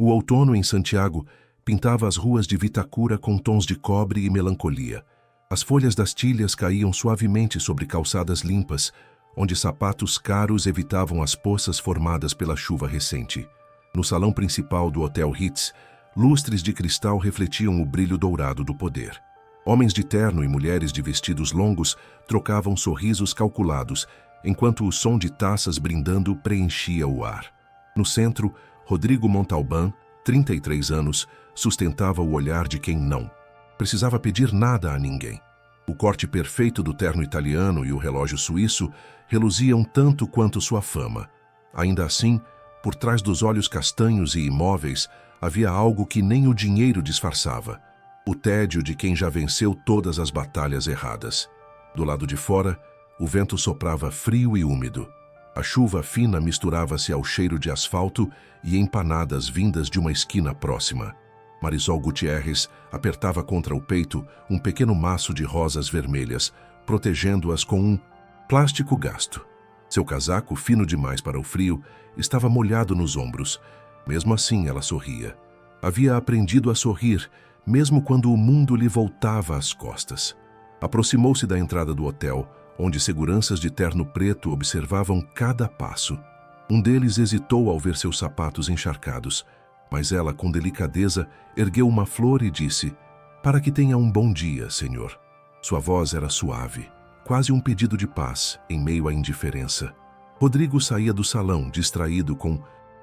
O outono em Santiago pintava as ruas de Vitacura com tons de cobre e melancolia. As folhas das tilhas caíam suavemente sobre calçadas limpas, onde sapatos caros evitavam as poças formadas pela chuva recente. No salão principal do Hotel Ritz, lustres de cristal refletiam o brilho dourado do poder. Homens de terno e mulheres de vestidos longos trocavam sorrisos calculados, enquanto o som de taças brindando preenchia o ar. No centro, Rodrigo Montalbán, 33 anos, sustentava o olhar de quem não precisava pedir nada a ninguém. O corte perfeito do terno italiano e o relógio suíço reluziam tanto quanto sua fama. Ainda assim, por trás dos olhos castanhos e imóveis, havia algo que nem o dinheiro disfarçava: o tédio de quem já venceu todas as batalhas erradas. Do lado de fora, o vento soprava frio e úmido. A chuva fina misturava-se ao cheiro de asfalto e empanadas vindas de uma esquina próxima. Marisol Gutierrez apertava contra o peito um pequeno maço de rosas vermelhas, protegendo-as com um plástico gasto. Seu casaco, fino demais para o frio, estava molhado nos ombros. Mesmo assim, ela sorria. Havia aprendido a sorrir, mesmo quando o mundo lhe voltava às costas. Aproximou-se da entrada do hotel, onde seguranças de terno preto observavam cada passo. Um deles hesitou ao ver seus sapatos encharcados, mas ela, com delicadeza, ergueu uma flor e disse: "Para que tenha um bom dia, senhor." Sua voz era suave, quase um pedido de paz em meio à indiferença. Rodrigo saía do salão, distraído com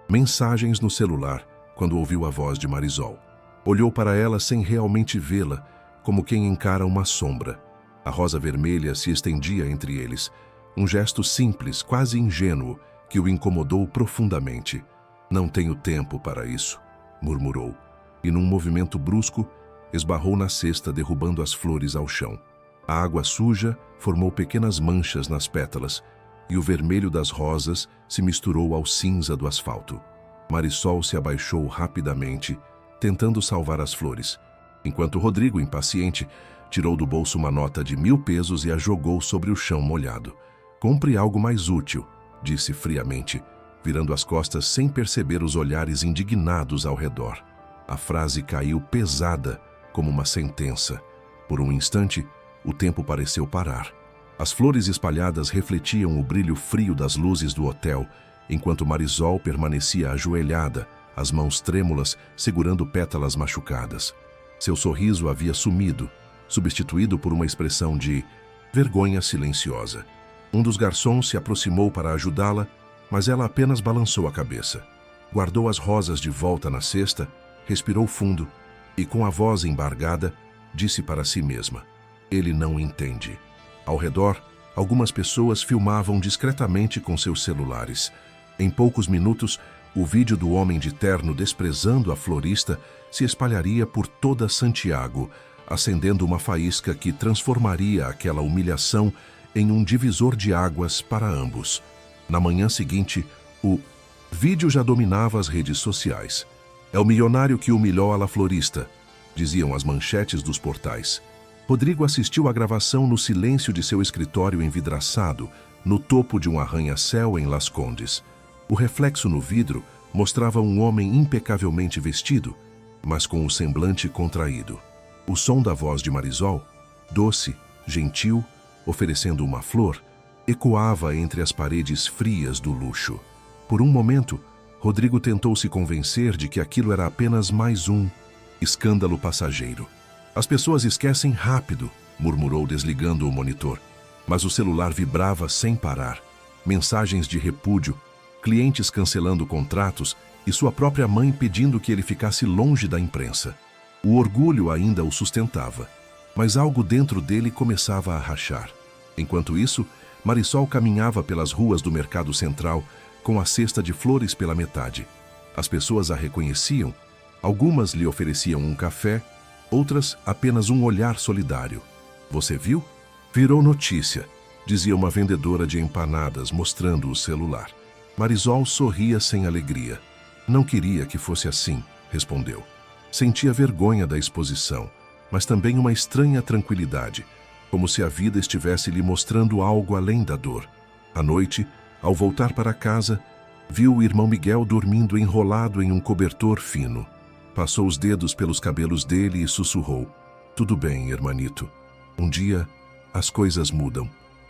mensagens no celular, quando ouviu a voz de Marisol. Olhou para ela sem realmente vê-la, como quem encara uma sombra. A rosa vermelha se estendia entre eles, um gesto simples, quase ingênuo, que o incomodou profundamente. "Não tenho tempo para isso", murmurou, e num movimento brusco, esbarrou na cesta, derrubando as flores ao chão. A água suja formou pequenas manchas nas pétalas, e o vermelho das rosas se misturou ao cinza do asfalto. Marisol se abaixou rapidamente, tentando salvar as flores, enquanto Rodrigo, impaciente, tirou do bolso uma nota de 1000 pesos e a jogou sobre o chão molhado. "Compre algo mais útil", disse friamente, virando as costas sem perceber os olhares indignados ao redor. A frase caiu pesada, como uma sentença. Por um instante, o tempo pareceu parar. As flores espalhadas refletiam o brilho frio das luzes do hotel, enquanto Marisol permanecia ajoelhada, as mãos trêmulas segurando pétalas machucadas. Seu sorriso havia sumido, substituído por uma expressão de vergonha silenciosa. Um dos garçons se aproximou para ajudá-la, mas ela apenas balançou a cabeça. Guardou as rosas de volta na cesta, respirou fundo e, com a voz embargada, disse para si mesma: "Ele não entende." Ao redor, algumas pessoas filmavam discretamente com seus celulares. Em poucos minutos, o vídeo do homem de terno desprezando a florista se espalharia por toda Santiago, acendendo uma faísca que transformaria aquela humilhação em um divisor de águas para ambos. Na manhã seguinte, o vídeo já dominava as redes sociais. "É o milionário que humilhou a la florista", diziam as manchetes dos portais. Rodrigo assistiu à gravação no silêncio de seu escritório envidraçado, no topo de um arranha-céu em Las Condes. O reflexo no vidro mostrava um homem impecavelmente vestido, mas com o semblante contraído. O som da voz de Marisol, doce, gentil, oferecendo uma flor, ecoava entre as paredes frias do luxo. Por um momento, Rodrigo tentou se convencer de que aquilo era apenas mais um escândalo passageiro. "As pessoas esquecem rápido", murmurou desligando o monitor. Mas o celular vibrava sem parar. Mensagens de repúdio, clientes cancelando contratos e sua própria mãe pedindo que ele ficasse longe da imprensa. O orgulho ainda o sustentava, mas algo dentro dele começava a rachar. Enquanto isso, Marisol caminhava pelas ruas do Mercado Central com a cesta de flores pela metade. As pessoas a reconheciam, algumas lhe ofereciam um café, outras apenas um olhar solidário. "Você viu?" "Virou notícia", dizia uma vendedora de empanadas mostrando o celular. Marisol sorria sem alegria. "Não queria que fosse assim", respondeu. Sentia vergonha da exposição, mas também uma estranha tranquilidade, como se a vida estivesse lhe mostrando algo além da dor. À noite, ao voltar para casa, Viu o irmão Miguel dormindo enrolado em um cobertor fino. Passou os dedos pelos cabelos dele e sussurrou: "Tudo bem, hermanito. Um dia, as coisas mudam."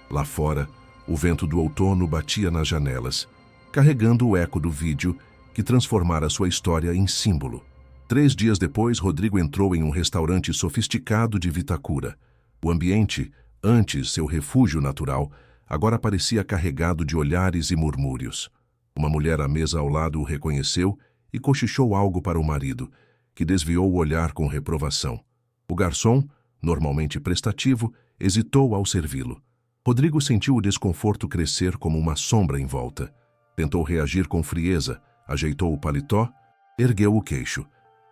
Lá fora, o vento do outono batia nas janelas, carregando o eco do vídeo que transformara sua história em símbolo. 3 dias depois, Rodrigo entrou em um restaurante sofisticado de Vitacura. O ambiente, antes seu refúgio natural, agora parecia carregado de olhares e murmúrios. Uma mulher à mesa ao lado o reconheceu e cochichou algo para o marido, que desviou o olhar com reprovação. O garçom, normalmente prestativo, hesitou ao servi-lo. Rodrigo sentiu o desconforto crescer como uma sombra em volta. Tentou reagir com frieza, ajeitou o paletó, ergueu o queixo,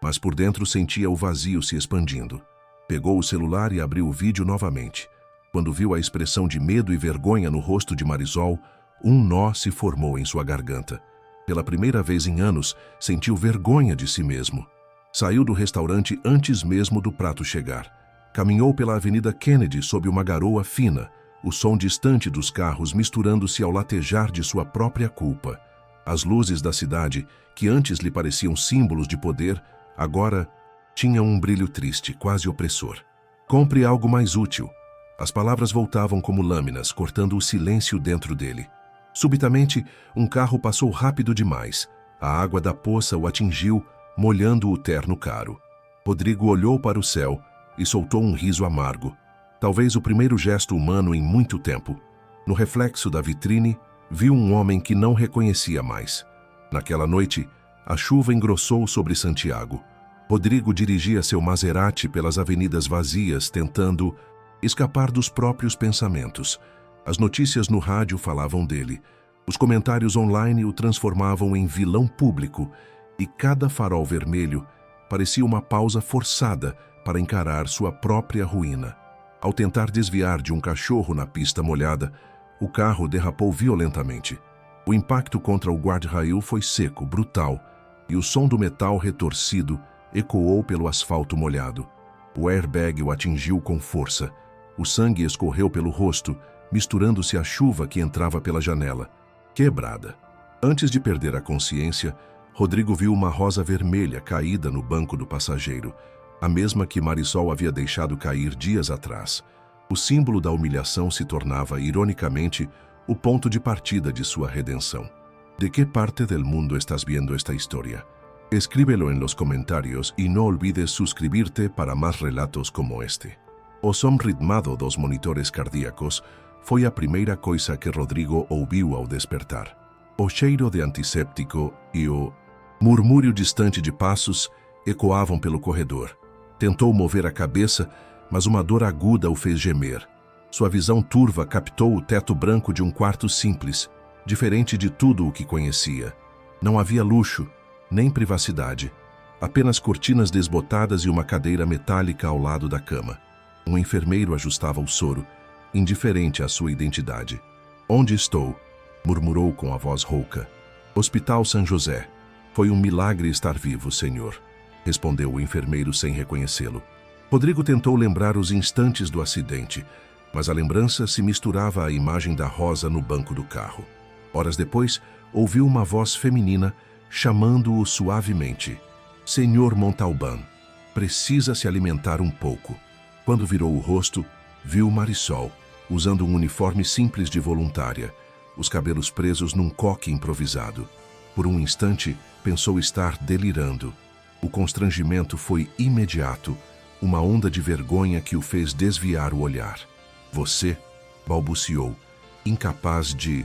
mas por dentro sentia o vazio se expandindo. Pegou o celular e abriu o vídeo novamente. Quando viu a expressão de medo e vergonha no rosto de Marisol, um nó se formou em sua garganta. Pela primeira vez em anos, sentiu vergonha de si mesmo. Saiu do restaurante antes mesmo do prato chegar. Caminhou pela Avenida Kennedy sob uma garoa fina, o som distante dos carros misturando-se ao latejar de sua própria culpa. As luzes da cidade, que antes lhe pareciam símbolos de poder, agora tinham um brilho triste, quase opressor. "Compre algo mais útil." As palavras voltavam como lâminas, cortando o silêncio dentro dele. Subitamente, um carro passou rápido demais. A água da poça o atingiu, molhando o terno caro. Rodrigo olhou para o céu e soltou um riso amargo. Talvez o primeiro gesto humano em muito tempo. No reflexo da vitrine, viu um homem que não reconhecia mais. Naquela noite, a chuva engrossou sobre Santiago. Rodrigo dirigia seu Maserati pelas avenidas vazias, tentando escapar dos próprios pensamentos. As notícias no rádio falavam dele. Os comentários online o transformavam em vilão público, e cada farol vermelho parecia uma pausa forçada para encarar sua própria ruína. Ao tentar desviar de um cachorro na pista molhada, o carro derrapou violentamente. O impacto contra o guarda-rail foi seco, brutal, e o som do metal retorcido ecoou pelo asfalto molhado. O airbag o atingiu com força. O sangue escorreu pelo rosto, misturando-se à chuva que entrava pela janela. Quebrada. Antes de perder a consciência, Rodrigo viu uma rosa vermelha caída no banco do passageiro, a mesma que Marisol havia deixado cair dias atrás. O símbolo da humilhação se tornava, ironicamente, o ponto de partida de sua redenção. ¿De qué parte del mundo estás viendo esta historia? Escríbelo en los comentarios y no olvides suscribirte para más relatos como este. O som ritmado dos monitores cardíacos foi a primeira coisa que Rodrigo ouviu ao despertar. O cheiro de antisséptico e o murmúrio distante de passos ecoavam pelo corredor. Tentou mover a cabeça, mas uma dor aguda o fez gemer. Sua visão turva captou o teto branco de um quarto simples, diferente de tudo o que conhecia. Não havia luxo, nem privacidade. Apenas cortinas desbotadas e uma cadeira metálica ao lado da cama. Um enfermeiro ajustava o soro, indiferente à sua identidade. "Onde estou?" murmurou com a voz rouca. "Hospital São José. Foi um milagre estar vivo, senhor", respondeu o enfermeiro sem reconhecê-lo. Rodrigo tentou lembrar os instantes do acidente, mas a lembrança se misturava à imagem da rosa no banco do carro. Horas depois, ouviu uma voz feminina chamando-o suavemente. "Senhor Montalbán, precisa se alimentar um pouco." Quando virou o rosto, viu Marisol, usando um uniforme simples de voluntária, os cabelos presos num coque improvisado. Por um instante, pensou estar delirando. O constrangimento foi imediato, uma onda de vergonha que o fez desviar o olhar. "Você?", balbuciou, incapaz de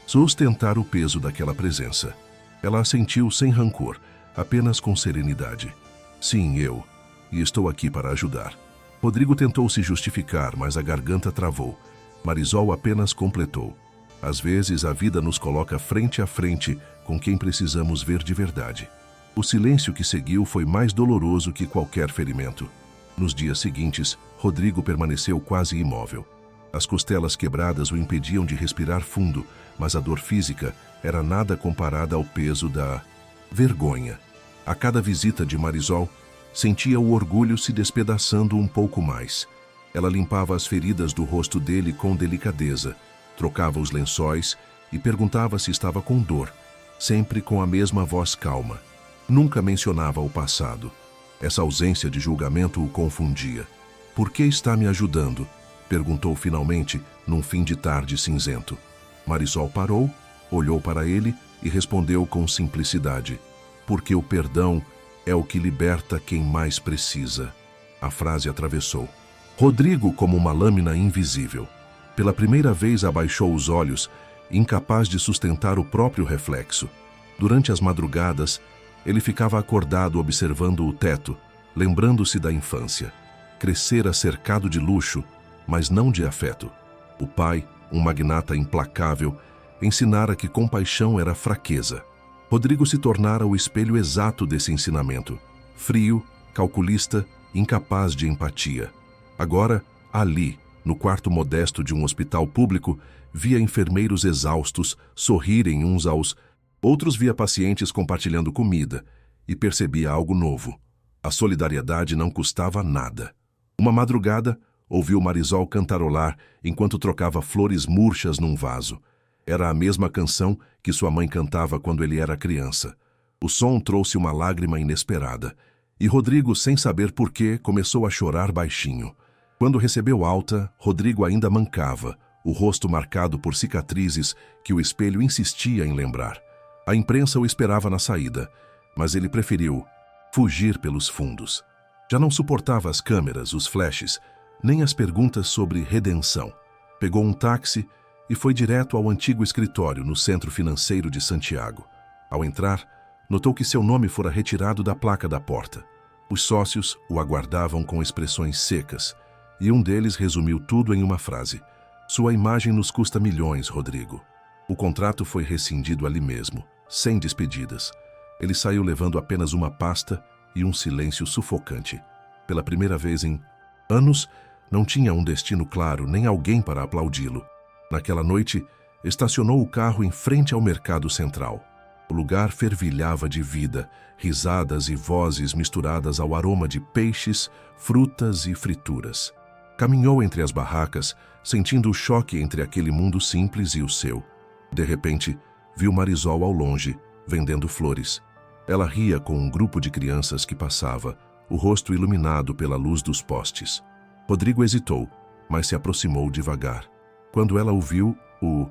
sustentar o peso daquela presença. Ela assentiu sem rancor, apenas com serenidade. "Sim, eu. E estou aqui para ajudar." Rodrigo tentou se justificar, mas a garganta travou. Marisol apenas completou. "Às vezes a vida nos coloca frente a frente com quem precisamos ver de verdade." O silêncio que seguiu foi mais doloroso que qualquer ferimento. Nos dias seguintes, Rodrigo permaneceu quase imóvel. As costelas quebradas o impediam de respirar fundo, mas a dor física era nada comparada ao peso da vergonha. A cada visita de Marisol, sentia o orgulho se despedaçando um pouco mais. Ela limpava as feridas do rosto dele com delicadeza, trocava os lençóis e perguntava se estava com dor, sempre com a mesma voz calma. Nunca mencionava o passado. Essa ausência de julgamento o confundia. "Por que está me ajudando?" perguntou finalmente, num fim de tarde cinzento. Marisol parou, olhou para ele e respondeu com simplicidade: "Porque o perdão é o que liberta quem mais precisa." A frase atravessou Rodrigo como uma lâmina invisível. Pela primeira vez abaixou os olhos, incapaz de sustentar o próprio reflexo. Durante as madrugadas, ele ficava acordado observando o teto, lembrando-se da infância. Crescera cercado de luxo, mas não de afeto. O pai, um magnata implacável, ensinara que compaixão era fraqueza. Rodrigo se tornara o espelho exato desse ensinamento. Frio, calculista, incapaz de empatia. Agora, ali, no quarto modesto de um hospital público, via enfermeiros exaustos sorrirem uns aos outros, via pacientes compartilhando comida e percebia algo novo. A solidariedade não custava nada. Uma madrugada, ouviu Marisol cantarolar enquanto trocava flores murchas num vaso. Era a mesma canção que sua mãe cantava quando ele era criança. O som trouxe uma lágrima inesperada, e Rodrigo, sem saber por quê, começou a chorar baixinho. Quando recebeu alta, Rodrigo ainda mancava, o rosto marcado por cicatrizes que o espelho insistia em lembrar. A imprensa o esperava na saída, mas ele preferiu fugir pelos fundos. Já não suportava as câmeras, os flashes, nem as perguntas sobre redenção. Pegou um táxi e foi direto ao antigo escritório no centro financeiro de Santiago. Ao entrar, notou que seu nome fora retirado da placa da porta. Os sócios o aguardavam com expressões secas, e um deles resumiu tudo em uma frase: "Sua imagem nos custa milhões, Rodrigo." O contrato foi rescindido ali mesmo, sem despedidas. Ele saiu levando apenas uma pasta e um silêncio sufocante. Pela primeira vez em anos, não tinha um destino claro, nem alguém para aplaudi-lo. Naquela noite, estacionou o carro em frente ao mercado central. O lugar fervilhava de vida, risadas e vozes misturadas ao aroma de peixes, frutas e frituras. Caminhou entre as barracas, sentindo o choque entre aquele mundo simples e o seu. De repente, viu Marisol ao longe, vendendo flores. Ela ria com um grupo de crianças que passava, o rosto iluminado pela luz dos postes. Rodrigo hesitou, mas se aproximou devagar. Quando ela o viu, o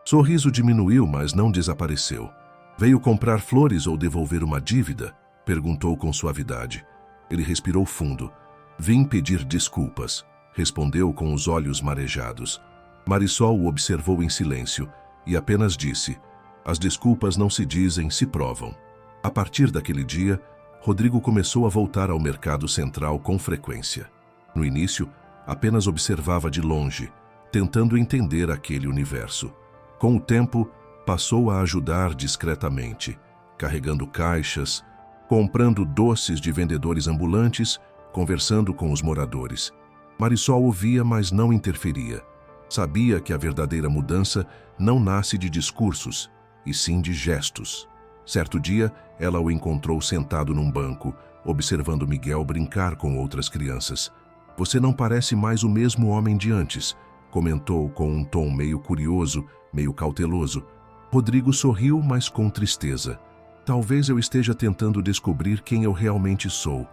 sorriso diminuiu, mas não desapareceu. "Veio comprar flores ou devolver uma dívida?" perguntou com suavidade. Ele respirou fundo. "Vim pedir desculpas", respondeu com os olhos marejados. Marisol o observou em silêncio e apenas disse: "As desculpas não se dizem, se provam." A partir daquele dia, Rodrigo começou a voltar ao mercado central com frequência. No início, apenas observava de longe, tentando entender aquele universo. Com o tempo, passou a ajudar discretamente, carregando caixas, comprando doces de vendedores ambulantes, conversando com os moradores. Marisol ouvia, mas não interferia. Sabia que a verdadeira mudança não nasce de discursos, e sim de gestos. Certo dia, ela o encontrou sentado num banco, observando Miguel brincar com outras crianças. "Você não parece mais o mesmo homem de antes", comentou com um tom meio curioso, meio cauteloso. Rodrigo sorriu, mas com tristeza. "Talvez eu esteja tentando descobrir quem eu realmente sou."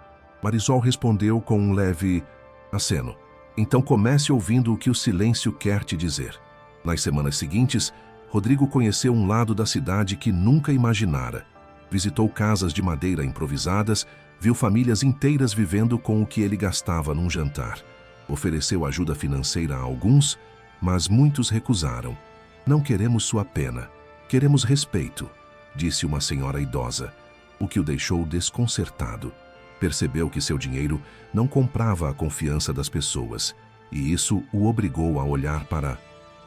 Marisol respondeu com um leve aceno. "Então comece ouvindo o que o silêncio quer te dizer." Nas semanas seguintes, Rodrigo conheceu um lado da cidade que nunca imaginara. Visitou casas de madeira improvisadas, viu famílias inteiras vivendo com o que ele gastava num jantar. Ofereceu ajuda financeira a alguns, mas muitos recusaram. "Não queremos sua pena, queremos respeito", disse uma senhora idosa, o que o deixou desconcertado. Percebeu que seu dinheiro não comprava a confiança das pessoas, e isso o obrigou a olhar para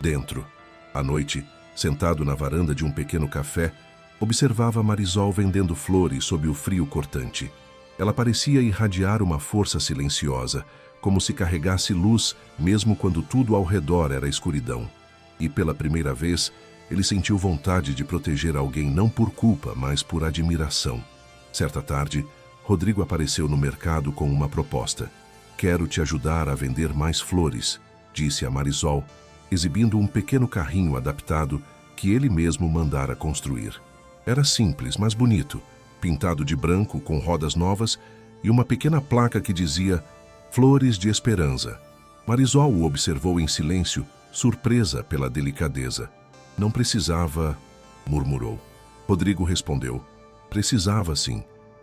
dentro. À noite, sentado na varanda de um pequeno café, observava Marisol vendendo flores sob o frio cortante. Ela parecia irradiar uma força silenciosa, como se carregasse luz mesmo quando tudo ao redor era escuridão. E pela primeira vez, ele sentiu vontade de proteger alguém não por culpa, mas por admiração. Certa tarde, Rodrigo apareceu no mercado com uma proposta. "Quero te ajudar a vender mais flores", disse a Marisol, exibindo um pequeno carrinho adaptado que ele mesmo mandara construir. Era simples, mas bonito, pintado de branco com rodas novas e uma pequena placa que dizia Flores de Esperança. Marisol o observou em silêncio, surpresa pela delicadeza. Não precisava, murmurou. Rodrigo respondeu. Precisava sim.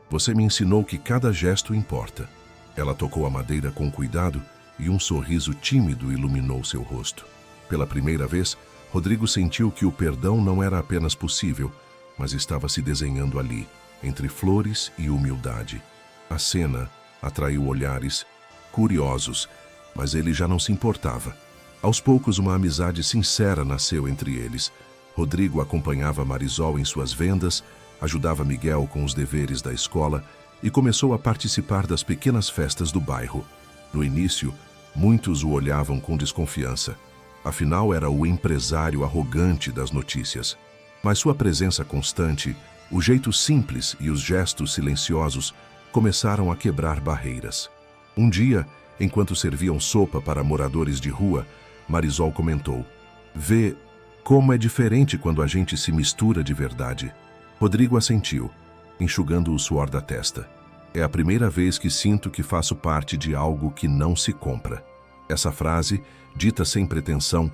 Você me ensinou que cada gesto importa. Ela tocou a madeira com cuidado e um sorriso tímido iluminou seu rosto. Pela primeira vez, Rodrigo sentiu que o perdão não era apenas possível, mas estava se desenhando ali, entre flores e humildade. A cena atraiu olhares curiosos, mas ele já não se importava. Aos poucos, uma amizade sincera nasceu entre eles. Rodrigo acompanhava Marisol em suas vendas, ajudava Miguel com os deveres da escola e começou a participar das pequenas festas do bairro. No início, muitos o olhavam com desconfiança. Afinal, era o empresário arrogante das notícias. Mas sua presença constante, o jeito simples e os gestos silenciosos começaram a quebrar barreiras. Um dia, enquanto serviam sopa para moradores de rua, Marisol comentou: Vê como é diferente quando a gente se mistura de verdade. Rodrigo assentiu, enxugando o suor da testa. É a primeira vez que sinto que faço parte de algo que não se compra. Essa frase, dita sem pretensão,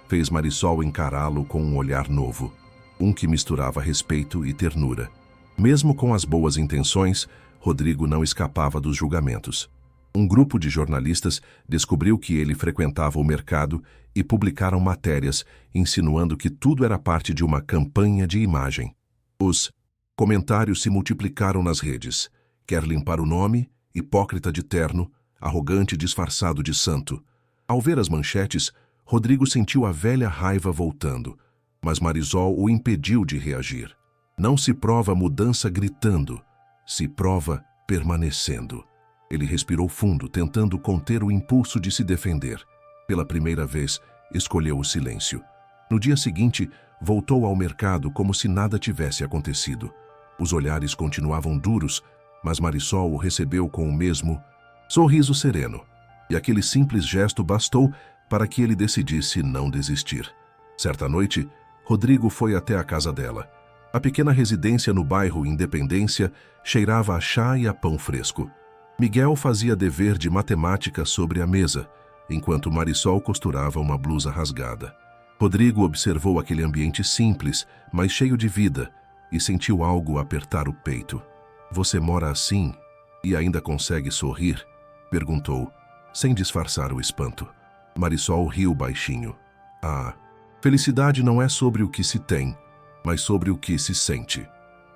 fez Marisol encará-lo com um olhar novo, um que misturava respeito e ternura. Mesmo com as boas intenções, Rodrigo não escapava dos julgamentos. Um grupo de jornalistas descobriu que ele frequentava o mercado e publicaram matérias insinuando que tudo era parte de uma campanha de imagem. Os comentários se multiplicaram nas redes. Quer limpar o nome, hipócrita de terno, arrogante disfarçado de santo. Ao ver as manchetes, Rodrigo sentiu a velha raiva voltando, mas Marisol o impediu de reagir. Não se prova mudança gritando, se prova permanecendo. Ele respirou fundo, tentando conter o impulso de se defender. Pela primeira vez, escolheu o silêncio. No dia seguinte, voltou ao mercado como se nada tivesse acontecido. Os olhares continuavam duros, mas Marisol o recebeu com o mesmo sorriso sereno. E aquele simples gesto bastou para que ele decidisse não desistir. Certa noite, Rodrigo foi até a casa dela. A pequena residência no bairro Independência cheirava a chá e a pão fresco. Miguel fazia dever de matemática sobre a mesa, enquanto Marisol costurava uma blusa rasgada. Rodrigo observou aquele ambiente simples, mas cheio de vida, e sentiu algo apertar o peito. Você mora assim e ainda consegue sorrir? Perguntou, sem disfarçar o espanto. Marisol riu baixinho. Ah, felicidade não é sobre o que se tem, mas sobre o que se sente.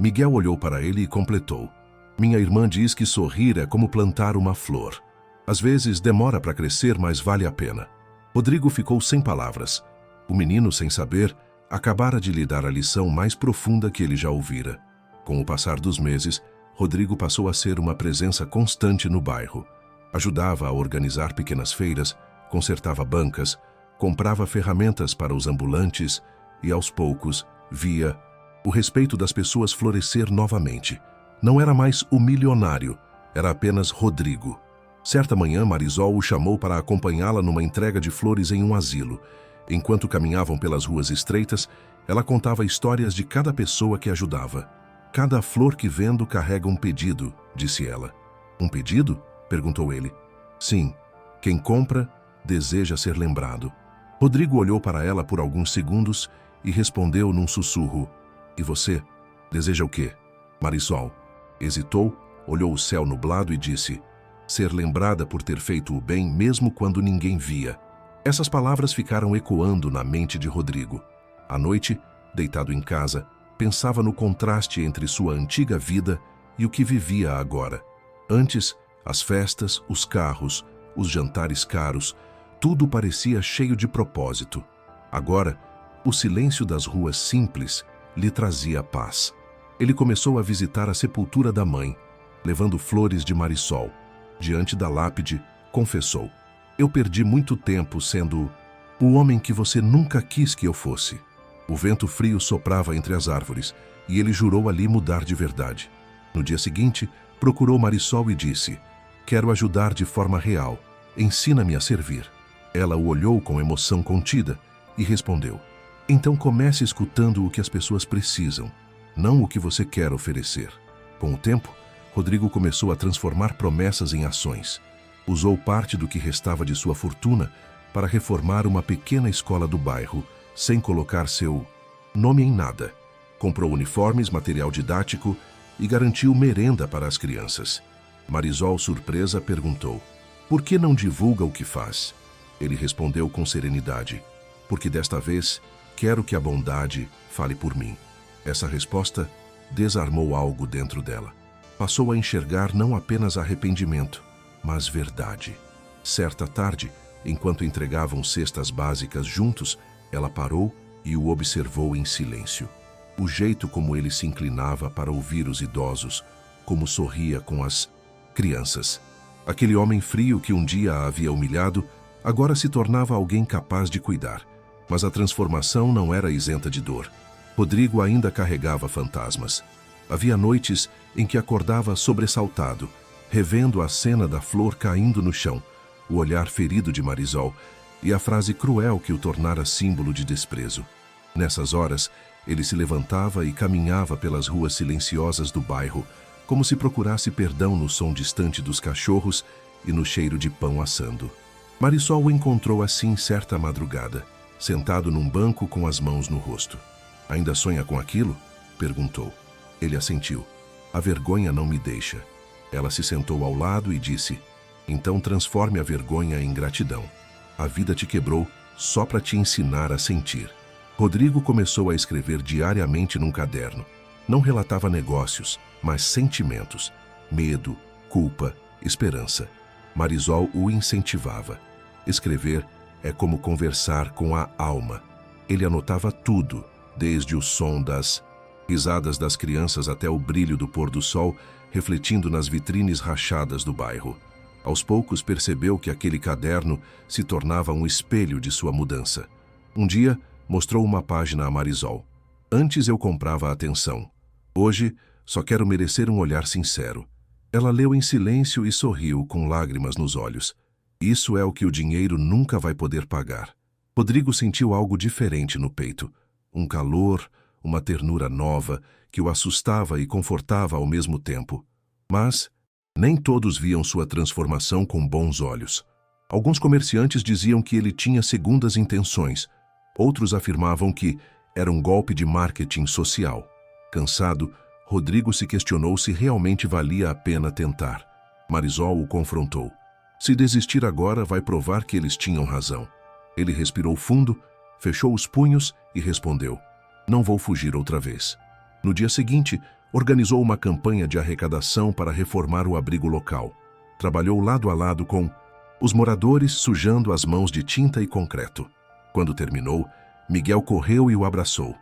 Miguel olhou para ele e completou. Minha irmã diz que sorrir é como plantar uma flor. Às vezes demora para crescer, mas vale a pena. Rodrigo ficou sem palavras. O menino, sem saber, acabara de lhe dar a lição mais profunda que ele já ouvira. Com o passar dos meses, Rodrigo passou a ser uma presença constante no bairro. Ajudava a organizar pequenas feiras, consertava bancas, comprava ferramentas para os ambulantes e, aos poucos, via o respeito das pessoas florescer novamente. Não era mais o milionário, era apenas Rodrigo. Certa manhã, Marisol o chamou para acompanhá-la numa entrega de flores em um asilo. Enquanto caminhavam pelas ruas estreitas, ela contava histórias de cada pessoa que ajudava. Cada flor que vendo carrega um pedido, disse ela. Um pedido? Perguntou ele. Sim, quem compra deseja ser lembrado. Rodrigo olhou para ela por alguns segundos e respondeu num sussurro. E você? Deseja o quê? Marisol hesitou, olhou o céu nublado e disse: ser lembrada por ter feito o bem mesmo quando ninguém via. Essas palavras ficaram ecoando na mente de Rodrigo. À noite, deitado em casa, pensava no contraste entre sua antiga vida e o que vivia agora. Antes, as festas, os carros, os jantares caros, tudo parecia cheio de propósito. Agora, o silêncio das ruas simples lhe trazia paz. Ele começou a visitar a sepultura da mãe, levando flores de Marisol. Diante da lápide, confessou: eu perdi muito tempo sendo o homem que você nunca quis que eu fosse. O vento frio soprava entre as árvores e ele jurou ali mudar de verdade. No dia seguinte, procurou Marisol e disse: quero ajudar de forma real. Ensina-me a servir. Ela o olhou com emoção contida e respondeu: então comece escutando o que as pessoas precisam. não o que você quer oferecer. Com o tempo, Rodrigo começou a transformar promessas em ações. Usou parte do que restava de sua fortuna para reformar uma pequena escola do bairro, sem colocar seu nome em nada. Comprou uniformes, material didático e garantiu merenda para as crianças. Marisol, surpresa, perguntou: "Por que não divulga o que faz?" Ele respondeu com serenidade: "Porque desta vez quero que a bondade fale por mim." Essa resposta desarmou algo dentro dela. Passou a enxergar não apenas arrependimento, mas verdade. Certa tarde, enquanto entregavam cestas básicas juntos, ela parou e o observou em silêncio. O jeito como ele se inclinava para ouvir os idosos, como sorria com as crianças. Aquele homem frio que um dia a havia humilhado, agora se tornava alguém capaz de cuidar. Mas a transformação não era isenta de dor. Rodrigo ainda carregava fantasmas. Havia noites em que acordava sobressaltado, revendo a cena da flor caindo no chão, o olhar ferido de Marisol e a frase cruel que o tornara símbolo de desprezo. Nessas horas, ele se levantava e caminhava pelas ruas silenciosas do bairro, como se procurasse perdão no som distante dos cachorros e no cheiro de pão assando. Marisol o encontrou assim certa madrugada, sentado num banco com as mãos no rosto. "Ainda sonha com aquilo?" perguntou. Ele assentiu. "A vergonha não me deixa." Ela se sentou ao lado e disse: "Então transforme a vergonha em gratidão. A vida te quebrou só para te ensinar a sentir." Rodrigo começou a escrever diariamente num caderno. Não relatava negócios, mas sentimentos: medo, culpa, esperança. Marisol o incentivava. Escrever é como conversar com a alma. Ele anotava tudo, desde o som das risadas das crianças até o brilho do pôr do sol, refletindo nas vitrines rachadas do bairro. Aos poucos percebeu que aquele caderno se tornava um espelho de sua mudança. Um dia, mostrou uma página a Marisol. "Antes eu comprava a atenção. Hoje, só quero merecer um olhar sincero." Ela leu em silêncio e sorriu com lágrimas nos olhos. Isso é o que o dinheiro nunca vai poder pagar. Rodrigo sentiu algo diferente no peito. Um calor, uma ternura nova, que o assustava e confortava ao mesmo tempo. Mas nem todos viam sua transformação com bons olhos. Alguns comerciantes diziam que ele tinha segundas intenções. Outros afirmavam que era um golpe de marketing social. Cansado, Rodrigo se questionou se realmente valia a pena tentar. Marisol o confrontou. Se desistir agora, vai provar que eles tinham razão. Ele respirou fundo, fechou os punhos e respondeu: "Não vou fugir outra vez." No dia seguinte, organizou uma campanha de arrecadação para reformar o abrigo local. Trabalhou lado a lado com os moradores, sujando as mãos de tinta e concreto. Quando terminou, Miguel correu e o abraçou.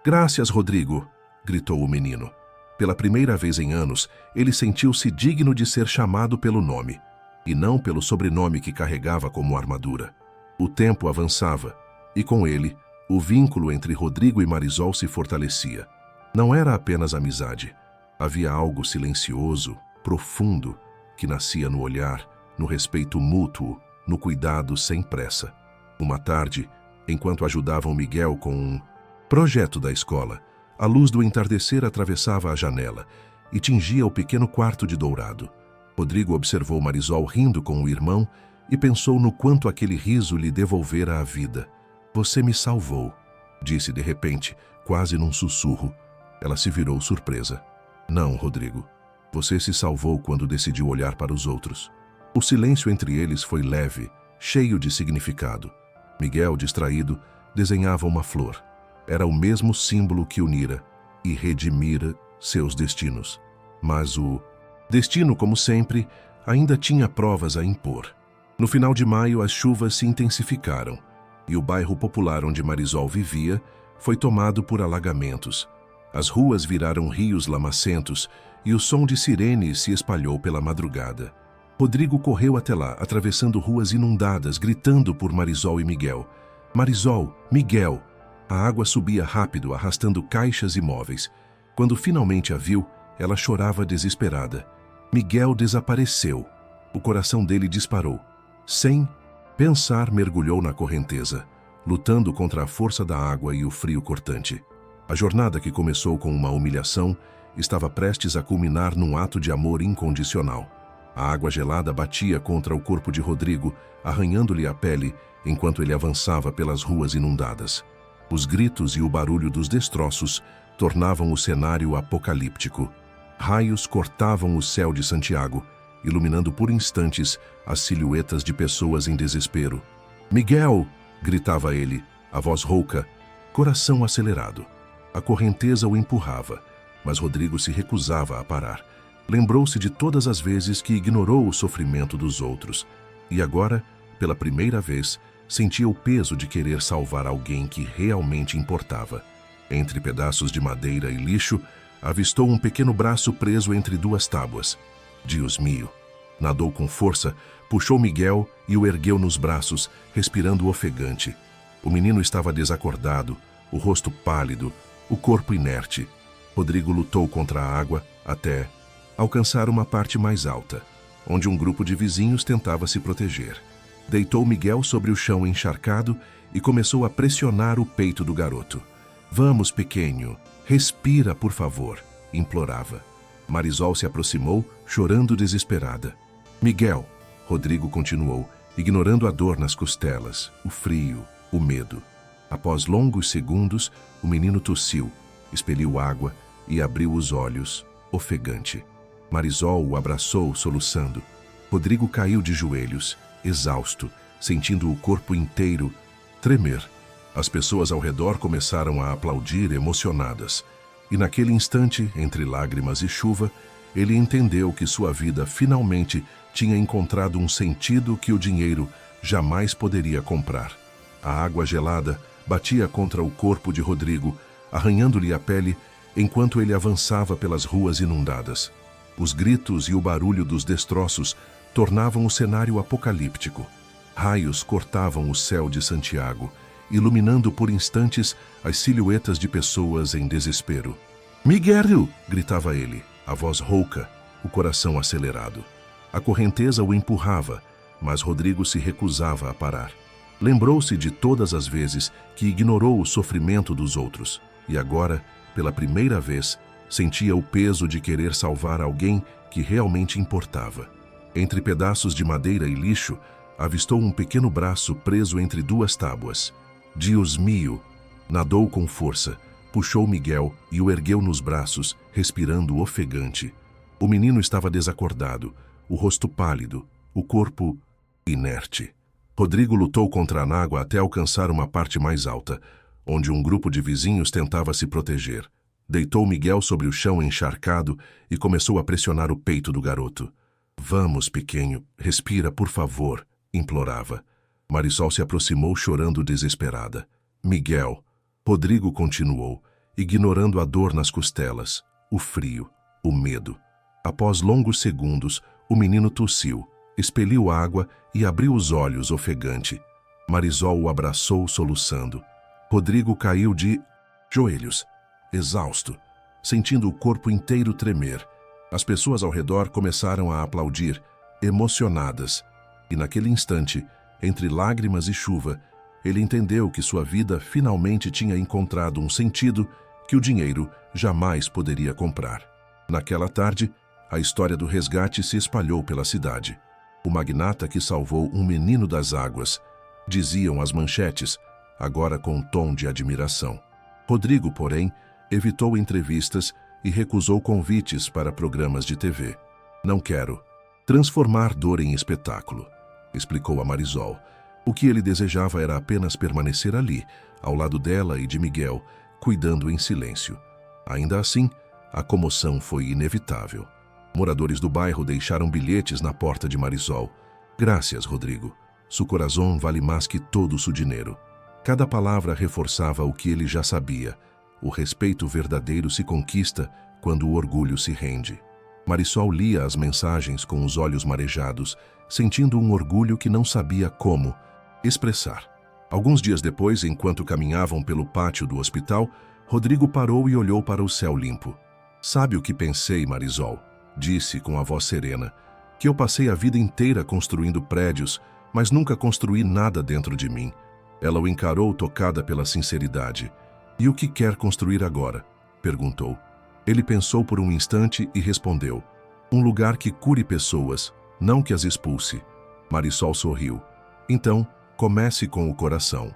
"Graças, Rodrigo!" gritou o menino. Pela primeira vez em anos, ele sentiu-se digno de ser chamado pelo nome, e não pelo sobrenome que carregava como armadura. O tempo avançava, e com ele, o vínculo entre Rodrigo e Marisol se fortalecia. Não era apenas amizade. Havia algo silencioso, profundo, que nascia no olhar, no respeito mútuo, no cuidado sem pressa. Uma tarde, enquanto ajudavam Miguel com um projeto da escola, a luz do entardecer atravessava a janela e tingia o pequeno quarto de dourado. Rodrigo observou Marisol rindo com o irmão e pensou no quanto aquele riso lhe devolvera a vida. "Você me salvou", disse de repente, quase num sussurro. Ela se virou surpresa. "Não, Rodrigo. Você se salvou quando decidiu olhar para os outros." O silêncio entre eles foi leve, cheio de significado. Miguel, distraído, desenhava uma flor. Era o mesmo símbolo que unira e redimira seus destinos. Mas o destino, como sempre, ainda tinha provas a impor. No final de maio, as chuvas se intensificaram e o bairro popular onde Marisol vivia foi tomado por alagamentos. As ruas viraram rios lamacentos e o som de sirenes se espalhou pela madrugada. Rodrigo correu até lá, atravessando ruas inundadas, gritando por Marisol e Miguel. "Marisol, Miguel!" A água subia rápido, arrastando caixas e móveis. Quando finalmente a viu, ela chorava desesperada. Miguel desapareceu. O coração dele disparou. Sem pensar, mergulhou na correnteza, lutando contra a força da água e o frio cortante. A jornada que começou com uma humilhação estava prestes a culminar num ato de amor incondicional. A água gelada batia contra o corpo de Rodrigo, arranhando-lhe a pele enquanto ele avançava pelas ruas inundadas. Os gritos e o barulho dos destroços tornavam o cenário apocalíptico. Raios cortavam o céu de Santiago, iluminando por instantes as silhuetas de pessoas em desespero. "Miguel!" gritava ele, a voz rouca, coração acelerado. A correnteza o empurrava, mas Rodrigo se recusava a parar. Lembrou-se de todas as vezes que ignorou o sofrimento dos outros, e agora, pela primeira vez, sentia o peso de querer salvar alguém que realmente importava. Entre pedaços de madeira e lixo, avistou um pequeno braço preso entre duas tábuas. Dios mío! Nadou com força, puxou Miguel e o ergueu nos braços, respirando ofegante. O menino estava desacordado, o rosto pálido, o corpo inerte. Rodrigo lutou contra a água até alcançar uma parte mais alta, onde um grupo de vizinhos tentava se proteger. Deitou Miguel sobre o chão encharcado e começou a pressionar o peito do garoto. "Vamos, pequeno, respira, por favor", implorava. Marisol se aproximou, chorando desesperada. "Miguel", Rodrigo continuou, ignorando a dor nas costelas, o frio, o medo. Após longos segundos, o menino tossiu, expeliu água e abriu os olhos, ofegante. Marisol o abraçou, soluçando. Rodrigo caiu de joelhos, exausto, sentindo o corpo inteiro tremer. As pessoas ao redor começaram a aplaudir emocionadas. E naquele instante, entre lágrimas e chuva, ele entendeu que sua vida finalmente tinha encontrado um sentido que o dinheiro jamais poderia comprar. A água gelada batia contra o corpo de Rodrigo, arranhando-lhe a pele enquanto ele avançava pelas ruas inundadas. Os gritos e o barulho dos destroços tornavam o cenário apocalíptico. Raios cortavam o céu de Santiago, iluminando por instantes as silhuetas de pessoas em desespero. "Miguel!" gritava ele, a voz rouca, o coração acelerado. A correnteza o empurrava, mas Rodrigo se recusava a parar. Lembrou-se de todas as vezes que ignorou o sofrimento dos outros, e agora, pela primeira vez, sentia o peso de querer salvar alguém que realmente importava. Entre pedaços de madeira e lixo, avistou um pequeno braço preso entre duas tábuas. Dios mío! Nadou com força, puxou Miguel e o ergueu nos braços, respirando ofegante. O menino estava desacordado, o rosto pálido, o corpo inerte. Rodrigo lutou contra a água até alcançar uma parte mais alta, onde um grupo de vizinhos tentava se proteger. Deitou Miguel sobre o chão encharcado e começou a pressionar o peito do garoto. "Vamos, pequeno, respira, por favor", implorava. Marisol se aproximou chorando desesperada. "Miguel", Rodrigo continuou, ignorando a dor nas costelas, o frio, o medo. Após longos segundos, o menino tossiu, expeliu água e abriu os olhos ofegante. Marisol o abraçou soluçando. Rodrigo caiu de joelhos, exausto, sentindo o corpo inteiro tremer. As pessoas ao redor começaram a aplaudir, emocionadas, e naquele instante, entre lágrimas e chuva, ele entendeu que sua vida finalmente tinha encontrado um sentido que o dinheiro jamais poderia comprar. Naquela tarde, a história do resgate se espalhou pela cidade. O magnata que salvou um menino das águas, diziam as manchetes, agora com um tom de admiração. Rodrigo, porém, evitou entrevistas e recusou convites para programas de TV. "Não quero transformar dor em espetáculo", explicou a Marisol. O que ele desejava era apenas permanecer ali, ao lado dela e de Miguel, cuidando em silêncio. Ainda assim, a comoção foi inevitável. Moradores do bairro deixaram bilhetes na porta de Marisol. "Graças, Rodrigo. Su corazón vale mais que todo su dinheiro." Cada palavra reforçava o que ele já sabia. O respeito verdadeiro se conquista quando o orgulho se rende. Marisol lia as mensagens com os olhos marejados, sentindo um orgulho que não sabia como expressar. Alguns dias depois, enquanto caminhavam pelo pátio do hospital, Rodrigo parou e olhou para o céu limpo. "Sabe o que pensei, Marisol?", disse com a voz serena. "Que eu passei a vida inteira construindo prédios, mas nunca construí nada dentro de mim." Ela o encarou tocada pela sinceridade. E o que quer construir agora? Perguntou. Ele pensou por um instante e respondeu. Um lugar que cure pessoas, não que as expulse. Marisol sorriu. Então, comece com o coração.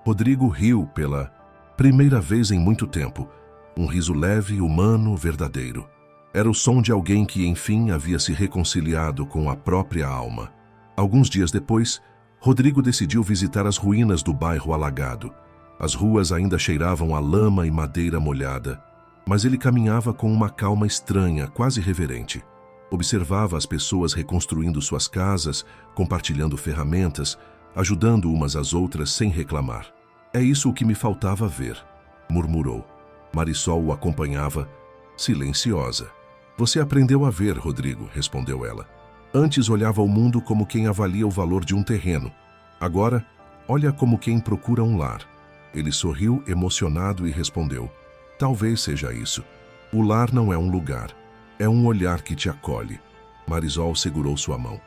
Rodrigo riu pela primeira vez em muito tempo. Um riso leve, humano, verdadeiro. Era o som de alguém que, enfim, havia se reconciliado com a própria alma. Alguns dias depois, Rodrigo decidiu visitar as ruínas do bairro alagado. As ruas ainda cheiravam a lama e madeira molhada, mas ele caminhava com uma calma estranha, quase reverente. Observava as pessoas reconstruindo suas casas, compartilhando ferramentas, ajudando umas às outras sem reclamar. É isso o que me faltava ver, murmurou. Marisol o acompanhava, silenciosa. Você aprendeu a ver, Rodrigo, respondeu ela. Antes olhava o mundo como quem avalia o valor de um terreno. Agora, olha como quem procura um lar. Ele sorriu, emocionado, e respondeu. Talvez seja isso. O lar não é um lugar. É um olhar que te acolhe. Marisol segurou sua mão.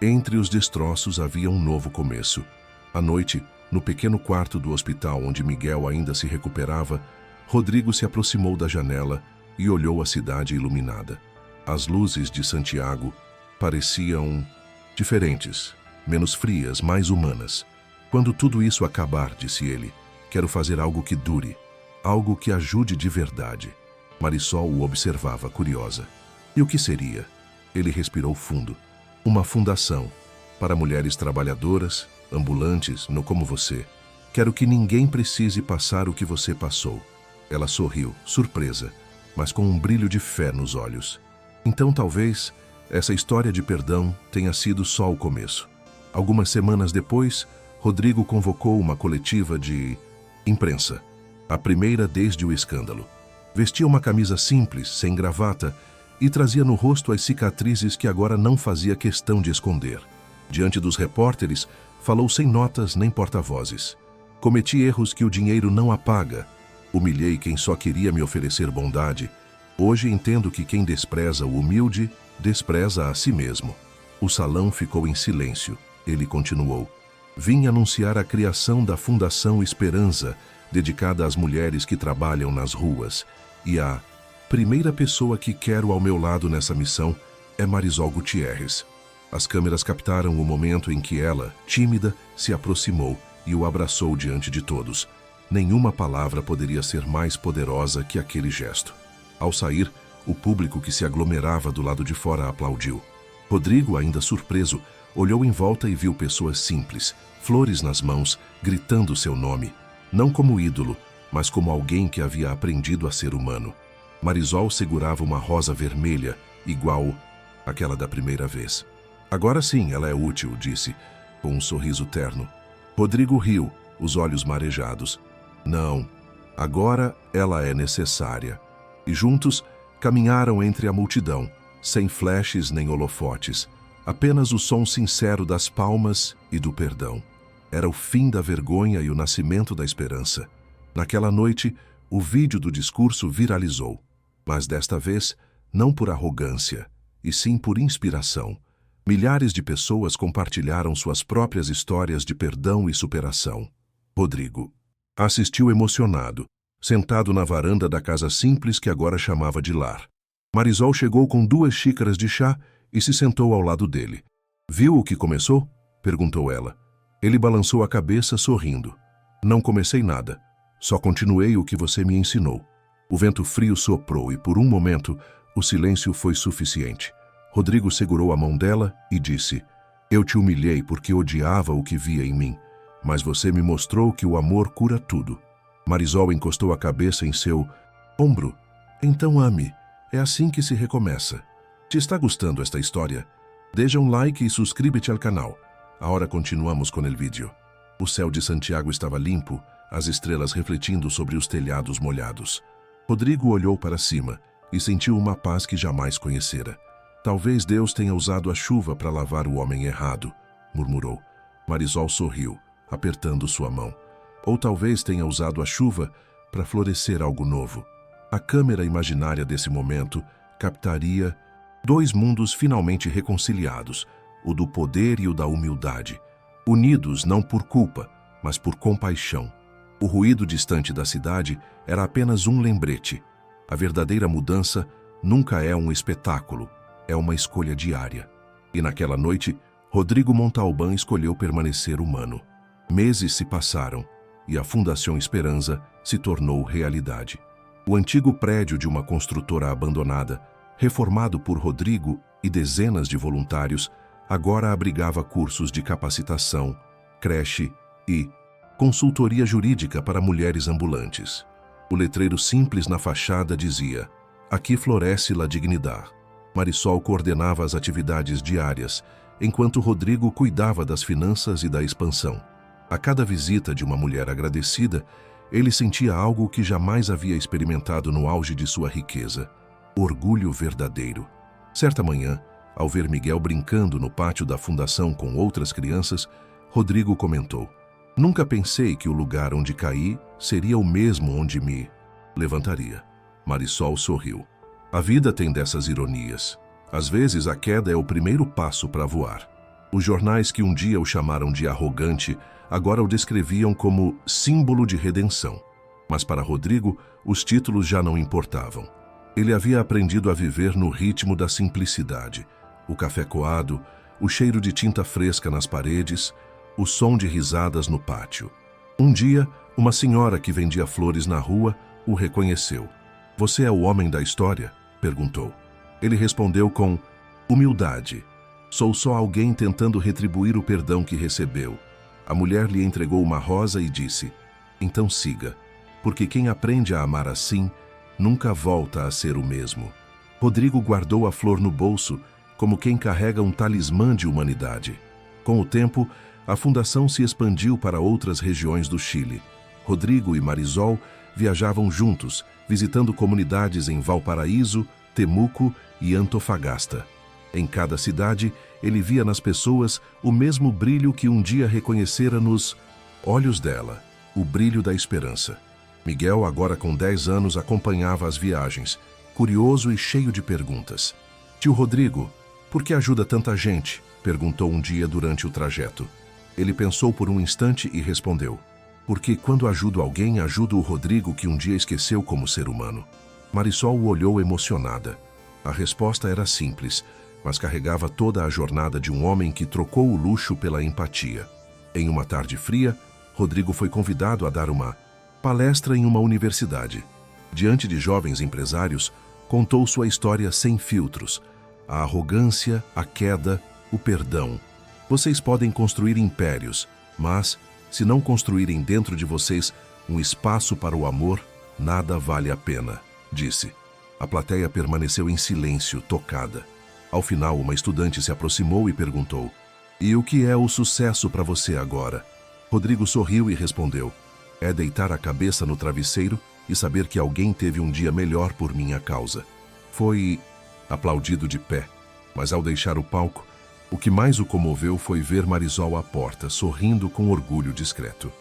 Entre os destroços havia um novo começo. À noite, no pequeno quarto do hospital onde Miguel ainda se recuperava, Rodrigo se aproximou da janela e olhou a cidade iluminada. As luzes de Santiago pareciam diferentes, menos frias, mais humanas. Quando tudo isso acabar, disse ele, quero fazer algo que dure, algo que ajude de verdade. Marisol o observava, curiosa. E o que seria? Ele respirou fundo. Uma fundação para mulheres trabalhadoras, ambulantes, não como você. Quero que ninguém precise passar o que você passou. Ela sorriu, surpresa, mas com um brilho de fé nos olhos. Então talvez essa história de perdão tenha sido só o começo. Algumas semanas depois, Rodrigo convocou uma coletiva de imprensa, a primeira desde o escândalo. Vestia uma camisa simples, sem gravata, e trazia no rosto as cicatrizes que agora não fazia questão de esconder. Diante dos repórteres, falou sem notas nem porta-vozes. Cometi erros que o dinheiro não apaga. Humilhei quem só queria me oferecer bondade. Hoje entendo que quem despreza o humilde, despreza a si mesmo. O salão ficou em silêncio. Ele continuou. Vim anunciar a criação da Fundação Esperança, dedicada às mulheres que trabalham nas ruas. E a primeira pessoa que quero ao meu lado nessa missão é Marisol Gutierrez. As câmeras captaram o momento em que ela, tímida, se aproximou e o abraçou diante de todos. Nenhuma palavra poderia ser mais poderosa que aquele gesto. Ao sair, o público que se aglomerava do lado de fora aplaudiu. Rodrigo, ainda surpreso, olhou em volta e viu pessoas simples, flores nas mãos, gritando seu nome, não como ídolo, mas como alguém que havia aprendido a ser humano. Marisol segurava uma rosa vermelha, igual àquela da primeira vez. Agora sim, ela é útil, disse, com um sorriso terno. Rodrigo riu, os olhos marejados. Não, agora ela é necessária. E juntos caminharam entre a multidão, sem flashes nem holofotes, apenas o som sincero das palmas e do perdão. Era o fim da vergonha e o nascimento da esperança. Naquela noite, o vídeo do discurso viralizou, mas desta vez, não por arrogância, e sim por inspiração. Milhares de pessoas compartilharam suas próprias histórias de perdão e superação. Rodrigo assistiu emocionado, sentado na varanda da casa simples que agora chamava de lar. Marisol chegou com 2 xícaras de chá e se sentou ao lado dele. Viu o que começou? Perguntou ela. Ele balançou a cabeça, sorrindo. Não comecei nada. Só continuei o que você me ensinou. O vento frio soprou e, por um momento, o silêncio foi suficiente. Rodrigo segurou a mão dela e disse, eu te humilhei porque odiava o que via em mim, mas você me mostrou que o amor cura tudo. Marisol encostou a cabeça em seu ombro. Então ame. É assim que se recomeça. Te está gostando esta história? Deixa um like e suscríbete ao canal. Agora continuamos com o vídeo. O céu de Santiago estava limpo, as estrelas refletindo sobre os telhados molhados. Rodrigo olhou para cima e sentiu uma paz que jamais conhecera. Talvez Deus tenha usado a chuva para lavar o homem errado, murmurou. Marisol sorriu, apertando sua mão. Ou talvez tenha usado a chuva para florescer algo novo. A câmera imaginária desse momento captaria 2 mundos finalmente reconciliados, o do poder e o da humildade, unidos não por culpa, mas por compaixão. O ruído distante da cidade era apenas um lembrete. A verdadeira mudança nunca é um espetáculo, é uma escolha diária. E naquela noite, Rodrigo Montalbán escolheu permanecer humano. Meses se passaram e a Fundação Esperança se tornou realidade. O antigo prédio de uma construtora abandonada, reformado por Rodrigo e dezenas de voluntários, agora abrigava cursos de capacitação, creche e consultoria jurídica para mulheres ambulantes. O letreiro simples na fachada dizia: "Aqui floresce la dignidade". Marisol coordenava as atividades diárias, enquanto Rodrigo cuidava das finanças e da expansão. A cada visita de uma mulher agradecida, ele sentia algo que jamais havia experimentado no auge de sua riqueza: orgulho verdadeiro. Certa manhã, ao ver Miguel brincando no pátio da fundação com outras crianças, Rodrigo comentou: "Nunca pensei que o lugar onde caí seria o mesmo onde me levantaria." Marisol sorriu. A vida tem dessas ironias. Às vezes a queda é o primeiro passo para voar. Os jornais que um dia o chamaram de arrogante, agora o descreviam como símbolo de redenção. Mas para Rodrigo, os títulos já não importavam. Ele havia aprendido a viver no ritmo da simplicidade. O café coado, o cheiro de tinta fresca nas paredes, o som de risadas no pátio. Um dia, uma senhora que vendia flores na rua o reconheceu. "Você é o homem da história?" perguntou. Ele respondeu com humildade: "Sou só alguém tentando retribuir o perdão que recebeu." A mulher lhe entregou uma rosa e disse: "Então siga, porque quem aprende a amar assim, nunca volta a ser o mesmo." Rodrigo guardou a flor no bolso, como quem carrega um talismã de humanidade. Com o tempo, a fundação se expandiu para outras regiões do Chile. Rodrigo e Marisol viajavam juntos, visitando comunidades em Valparaíso, Temuco e Antofagasta. Em cada cidade, ele via nas pessoas o mesmo brilho que um dia reconhecera nos olhos dela, o brilho da esperança. Miguel, agora com 10 anos, acompanhava as viagens, curioso e cheio de perguntas. "Tio Rodrigo, por que ajuda tanta gente?" perguntou um dia durante o trajeto. Ele pensou por um instante e respondeu: "Porque quando ajudo alguém, ajudo o Rodrigo que um dia esqueceu como ser humano." Marisol o olhou emocionada. A resposta era simples, mas carregava toda a jornada de um homem que trocou o luxo pela empatia. Em uma tarde fria, Rodrigo foi convidado a dar uma palestra em uma universidade. Diante de jovens empresários, contou sua história sem filtros: a arrogância, a queda, o perdão. "Vocês podem construir impérios, mas, se não construírem dentro de vocês um espaço para o amor, nada vale a pena", disse. A plateia permaneceu em silêncio, tocada. Ao final, uma estudante se aproximou e perguntou: "E o que é o sucesso para você agora?" Rodrigo sorriu e respondeu: "É deitar a cabeça no travesseiro e saber que alguém teve um dia melhor por minha causa." Foi aplaudido de pé, mas ao deixar o palco, o que mais o comoveu foi ver Marisol à porta, sorrindo com orgulho discreto.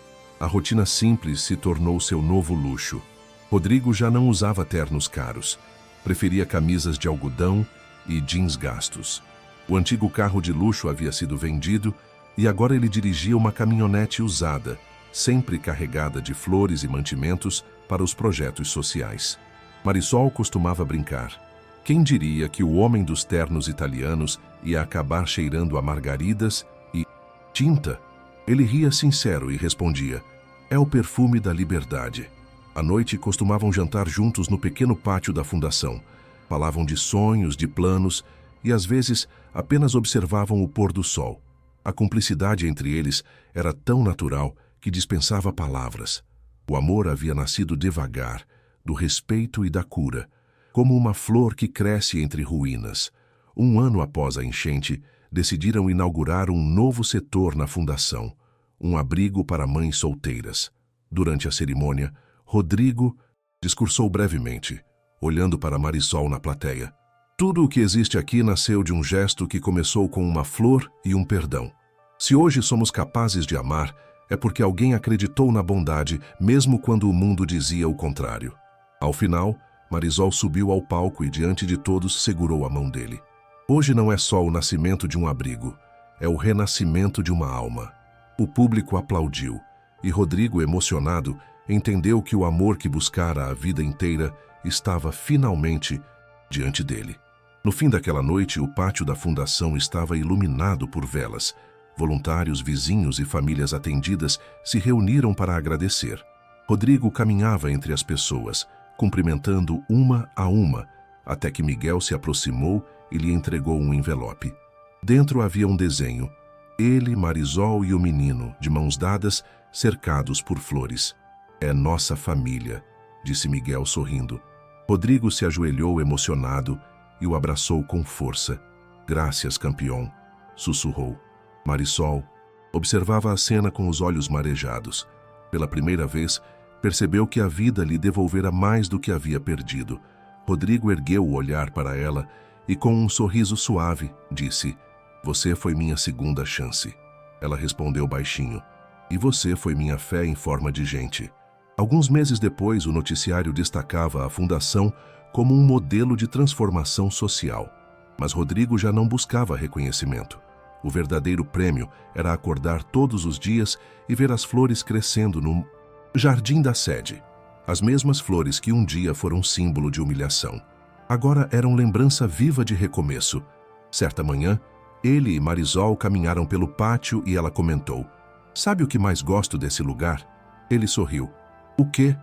A rotina simples se tornou seu novo luxo. Rodrigo já não usava ternos caros. Preferia camisas de algodão e jeans gastos. O antigo carro de luxo havia sido vendido e agora ele dirigia uma caminhonete usada, sempre carregada de flores e mantimentos para os projetos sociais. Marisol costumava brincar: quem diria que o homem dos ternos italianos ia acabar cheirando a margaridas e tinta? Ele ria sincero e respondia: "É o perfume da liberdade." À noite costumavam jantar juntos no pequeno pátio da fundação. Falavam de sonhos, de planos e às vezes apenas observavam o pôr do sol. A cumplicidade entre eles era tão natural que dispensava palavras. O amor havia nascido devagar, do respeito e da cura, como uma flor que cresce entre ruínas. Um ano após a enchente, decidiram inaugurar um novo setor na fundação, um abrigo para mães solteiras. Durante a cerimônia, Rodrigo discursou brevemente, olhando para Marisol na plateia. "Tudo o que existe aqui nasceu de um gesto que começou com uma flor e um perdão. Se hoje somos capazes de amar, é porque alguém acreditou na bondade, mesmo quando o mundo dizia o contrário." Ao final, Marisol subiu ao palco e diante de todos segurou a mão dele. Hoje não é só o nascimento de um abrigo, é o renascimento de uma alma. O público aplaudiu, e Rodrigo, emocionado, entendeu que o amor que buscara a vida inteira estava finalmente diante dele. No fim daquela noite, o pátio da fundação estava iluminado por velas. Voluntários, vizinhos e famílias atendidas se reuniram para agradecer. Rodrigo caminhava entre as pessoas, cumprimentando uma a uma, até que Miguel se aproximou e lhe entregou um envelope. Dentro havia um desenho: ele, Marisol e o menino, de mãos dadas, cercados por flores. É nossa família, disse Miguel sorrindo. Rodrigo se ajoelhou emocionado e o abraçou com força. Graças, campeão, sussurrou. Marisol observava a cena com os olhos marejados. Pela primeira vez, percebeu que a vida lhe devolvera mais do que havia perdido. Rodrigo ergueu o olhar para ela e, com um sorriso suave, disse: "Você foi minha segunda chance." Ela respondeu baixinho: "E você foi minha fé em forma de gente." Alguns meses depois, o noticiário destacava a fundação como um modelo de transformação social. Mas Rodrigo já não buscava reconhecimento. O verdadeiro prêmio era acordar todos os dias e ver as flores crescendo no jardim da sede. As mesmas flores que um dia foram símbolo de humilhação. Agora eram lembrança viva de recomeço. Certa manhã, ele e Marisol caminharam pelo pátio e ela comentou: "Sabe o que mais gosto desse lugar?" Ele sorriu. "O quê?"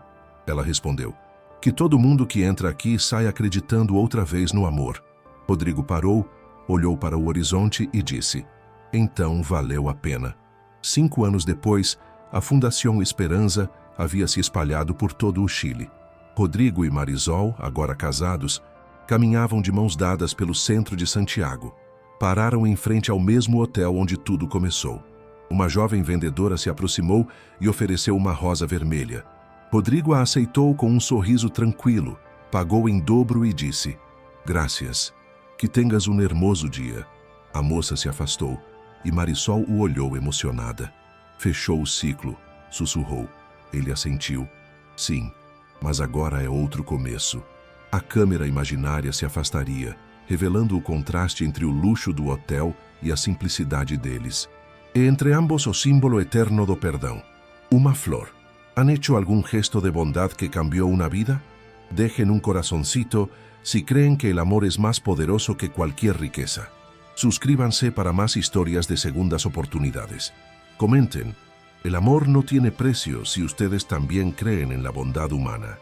Ela respondeu: "Que todo mundo que entra aqui sai acreditando outra vez no amor." Rodrigo parou, olhou para o horizonte e disse: "Então valeu a pena." 5 anos depois, a Fundação Esperança havia se espalhado por todo o Chile. Rodrigo e Marisol, agora casados, caminhavam de mãos dadas pelo centro de Santiago. Pararam em frente ao mesmo hotel onde tudo começou. Uma jovem vendedora se aproximou e ofereceu uma rosa vermelha. Rodrigo a aceitou com um sorriso tranquilo, pagou em dobro e disse: "Graças. Que tenhas um hermoso dia." A moça se afastou e Marisol o olhou emocionada. "Fechou o ciclo", sussurrou. Ele assentiu. "Sim, mas agora é outro começo." A câmera imaginária se afastaria, revelando o contraste entre o luxo do hotel e a simplicidade deles. E entre ambos o símbolo eterno do perdão. Uma flor. ¿Han hecho algún gesto de bondad que cambió una vida? Dejen un corazoncito si creen que el amor es más poderoso que cualquier riqueza. Suscríbanse para más historias de segundas oportunidades. Comenten: el amor no tiene precio si ustedes también creen en la bondad humana.